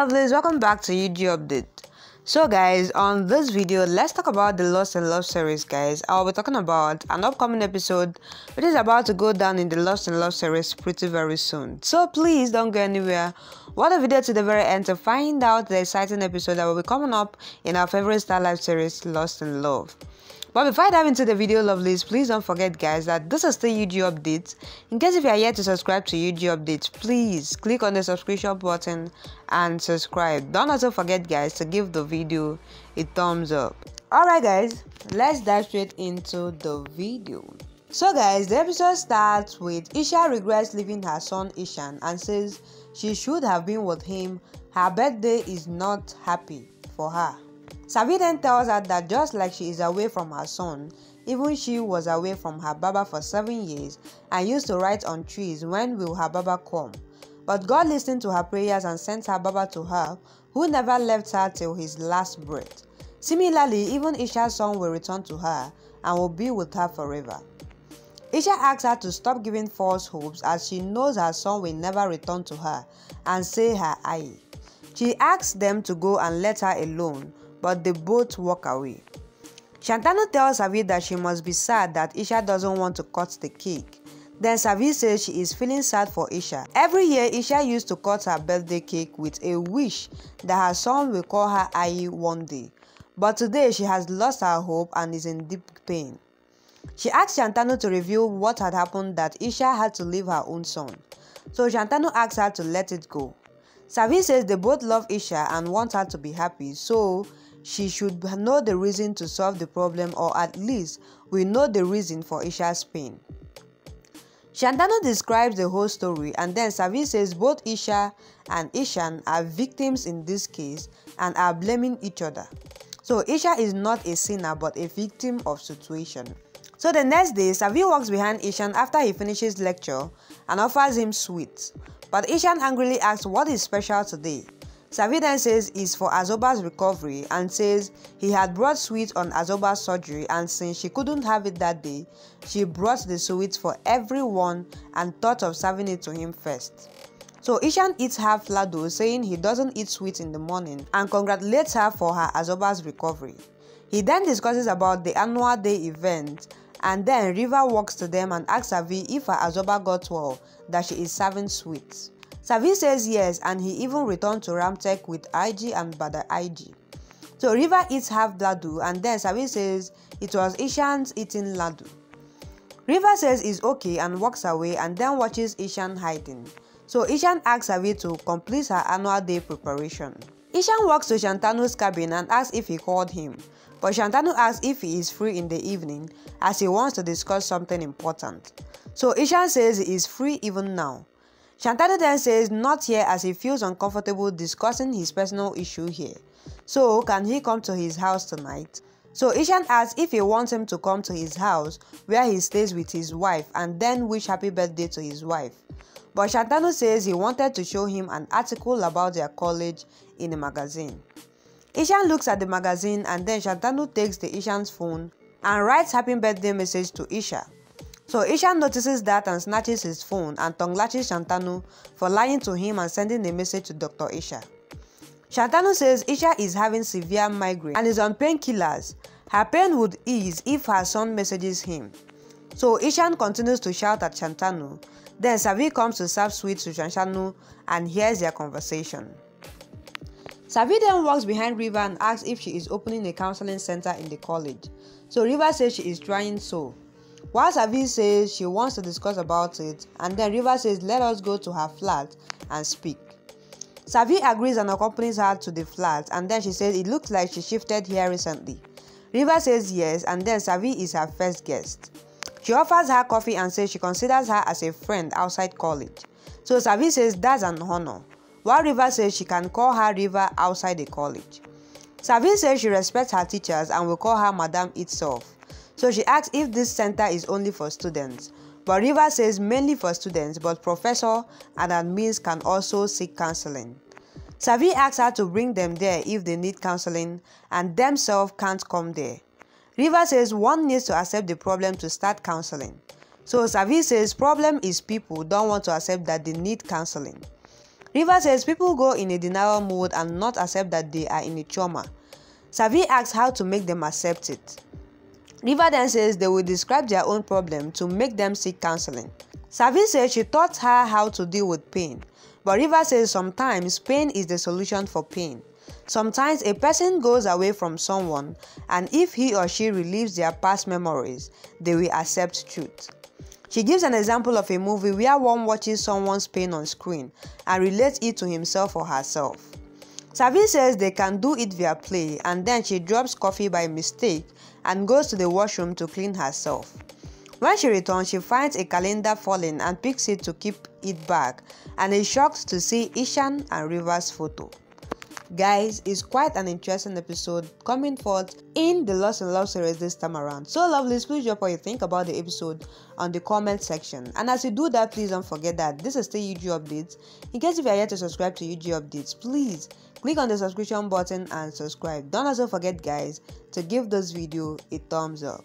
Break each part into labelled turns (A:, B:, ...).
A: lovelies, welcome back to UG Update. So guys, on this video, let's talk about the Lost in Love series, guys. I'll be talking about an upcoming episode which is about to go down in the Lost in Love series pretty very soon. So please don't go anywhere. Watch the video to the very end to find out the exciting episode that will be coming up in our favorite Starlife series, Lost in Love. But before I dive into the video, lovelies, please don't forget, guys, that this is still UG Updates. In case if you are yet to subscribe to UG Updates, please click on the subscription button and subscribe. Don't also forget, guys, to give the video a thumbs up. Alright guys, let's dive straight into the video. So guys, the episode starts with Isha regrets leaving her son Ishaan and says she should have been with him. Her birthday is not happy for her. Savi then tells her that just like she is away from her son, even she was away from her Baba for 7 years and used to write on trees, when will her Baba come? But God listened to her prayers and sent her Baba to her, who never left her till his last breath. Similarly, even Isha's son will return to her and will be with her forever. Isha asks her to stop giving false hopes as she knows her son will never return to her and say her aye. She asks them to go and let her alone, but they both walk away. Shantanu tells Savi that she must be sad that Isha doesn't want to cut the cake. Then Savi says she is feeling sad for Isha. Every year, Isha used to cut her birthday cake with a wish that her son will call her Ayi one day. But today, she has lost her hope and is in deep pain. She asked Shantanu to reveal what had happened that Isha had to leave her own son. So Shantanu asks her to let it go. Savi says they both love Isha and want her to be happy, so she should know the reason to solve the problem, or at least we know the reason for Isha's pain. Shantanu describes the whole story, and then Savi says both Isha and Ishaan are victims in this case and are blaming each other. So Isha is not a sinner but a victim of situation. So the next day, Savi walks behind Ishaan after he finishes lecture and offers him sweets. But Ishaan angrily asks what is special today. Savi then says it's for Azoba's recovery and says he had brought sweets on Azoba's surgery, and since she couldn't have it that day, she brought the sweets for everyone and thought of serving it to him first. So Ishaan eats half lado, saying he doesn't eat sweets in the morning, and congratulates her for her Azoba's recovery. He then discusses about the annual day event, and then Riva walks to them and asks Savi if her Azoba got well, that she is serving sweets. Savi says yes, and he even returned to Ramtek with IG and Bada IG. So Riva eats half ladu, and then Savi says it was Ishaan's eating ladu. Riva says it's okay and walks away, and then watches Ishaan hiding. So Ishaan asks Savi to complete her annual day preparation. Ishaan walks to Shantanu's cabin and asks if he called him, but Shantanu asks if he is free in the evening as he wants to discuss something important. So Ishaan says he is free even now. Shantanu then says not here as he feels uncomfortable discussing his personal issue here. So can he come to his house tonight? So Ishaan asks if he wants him to come to his house where he stays with his wife and then wish happy birthday to his wife. But Shantanu says he wanted to show him an article about their college in a magazine. Ishaan looks at the magazine, and then Shantanu takes the Ishaan's phone and writes happy birthday message to Isha. So Ishaan notices that and snatches his phone and tongue-lashes Shantanu for lying to him and sending a message to Dr. Isha. Shantanu says Isha is having severe migraine and is on painkillers. Her pain would ease if her son messages him. So Ishaan continues to shout at Shantanu. Then Savi comes to serve sweets to Shantanu and hears their conversation. Savi then walks behind Riva and asks if she is opening a counseling center in the college. So Riva says she is trying so. While Savi says she wants to discuss about it, and then Riva says let us go to her flat and speak. Savi agrees and accompanies her to the flat, and then she says it looks like she shifted here recently. Riva says yes, and then Savi is her first guest. She offers her coffee and says she considers her as a friend outside college. So Savi says that's an honor, while Riva says she can call her Riva outside the college. Savi says she respects her teachers and will call her Madam itself. So she asks if this center is only for students, but Riva says mainly for students, but professor and admins can also seek counseling. Savi asks her to bring them there if they need counseling and themselves can't come there. Riva says one needs to accept the problem to start counseling. So Savi says problem is people don't want to accept that they need counseling. River says people go in a denial mode and not accept that they are in a trauma. Savi asks how to make them accept it. River then says they will describe their own problem to make them seek counseling. Savi says she taught her how to deal with pain, but River says sometimes pain is the solution for pain. Sometimes a person goes away from someone, and if he or she relieves their past memories, they will accept truth. She gives an example of a movie where one watches someone's pain on screen and relates it to himself or herself. Savi says they can do it via play, and then she drops coffee by mistake and goes to the washroom to clean herself. When she returns, she finds a calendar falling and picks it to keep it back, and is shocked to see Ishaan and River's photo. Guys, it's quite an interesting episode coming forth in the Lost in Love series this time around. So lovelies, please drop what you think about the episode on the comment section. And as you do that, please don't forget that this is still UG Updates. In case if you are yet to subscribe to UG Updates, please click on the subscription button and subscribe. Don't also forget, guys, to give this video a thumbs up.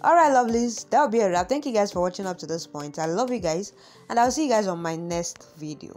A: Alright lovelies, that will be a wrap. Thank you guys for watching up to this point. I love you guys, and I'll see you guys on my next video.